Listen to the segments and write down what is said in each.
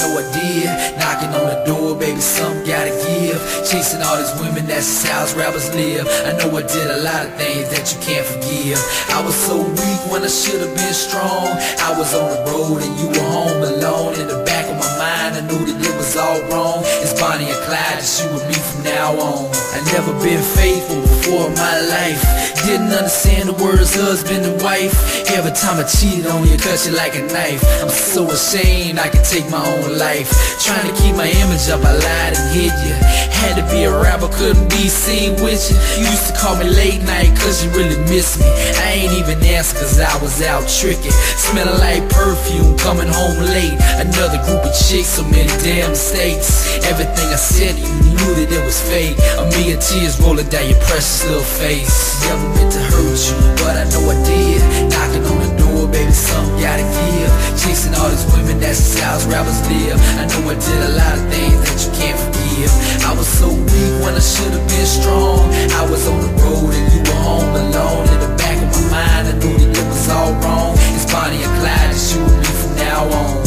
know I did. Knocking on the door, baby, something gotta give. Chasing all these women, that's just how rappers live. I know I did a lot of things that you can't forgive. I was so weak when I should've been strong. I was on the road and you were home alone. In the back of my mind, I knew that it was all wrong. It's Bonnie and Clyde, just you and me from now on. I never been faithful before in my life. Didn't understand the words husband and wife. Every time I cheated on you, cut you like a knife. I'm so ashamed I could take my own life. Trying to keep my image up, I lied and hid you. Had to be a rapper, couldn't be seen with you. You used to call me late night cause you really miss me. I ain't even answer cause I was out tricking. Smelling like perfume, coming home late. Another group of chicks, so many damn mistakes. Everything I said to you, you knew that it was fake. A million tears rolling down your precious little face. Never meant to hurt you, but I know I did. Knocking on the door, baby, something gotta give. Chasing all these women, that's just how rappers live. I know I did a lot of things that you can't forgive. I was so weak when I should've been strong. I was on the road and you were home alone. In the back of my mind, I knew that it was all wrong. It's Bonnie and Clyde, just you and me from now on.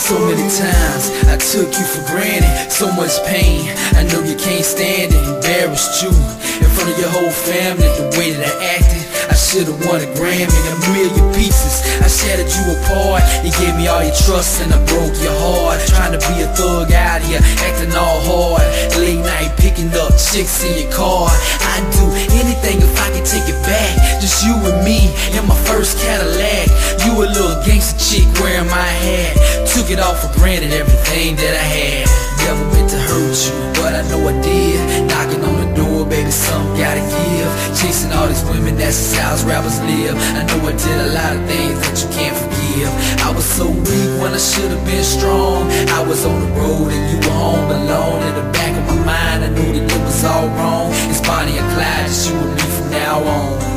So many times I took you for granted, so much pain, I know you can't stand it. Embarrassed you in front of your whole family. The way that I acted, I should've won a Grammy. A million pieces, I shattered you apart. You gave me all your trust and I broke your heart. Trying to be a thug out here, acting all hard. Late night picking up chicks in your car. I'd do anything if I could take it back. Just you and me in my first Cadillac. You a little gangster chick wearing my hat. Took it all for granted, everything that I had. Never meant to hurt you, but I know I did. Knocking on the door, baby, something gotta give. Chasing all these women, that's just how rappers live. I know I did a lot of things that you can't forgive. I was so weak when I should've been strong. I was on the road and you were home alone. In the back of my mind, I knew that it was all wrong. It's Bonnie and Clyde, just you and me from now on.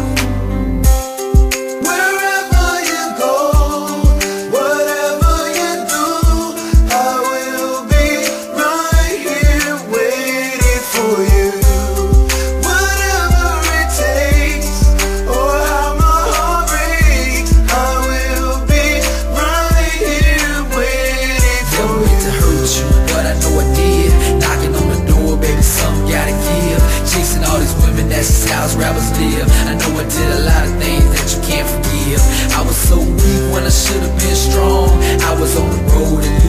That's how rappers live. I know I did a lot of things that you can't forgive. I was so weak when I should've been strong. I was on the road and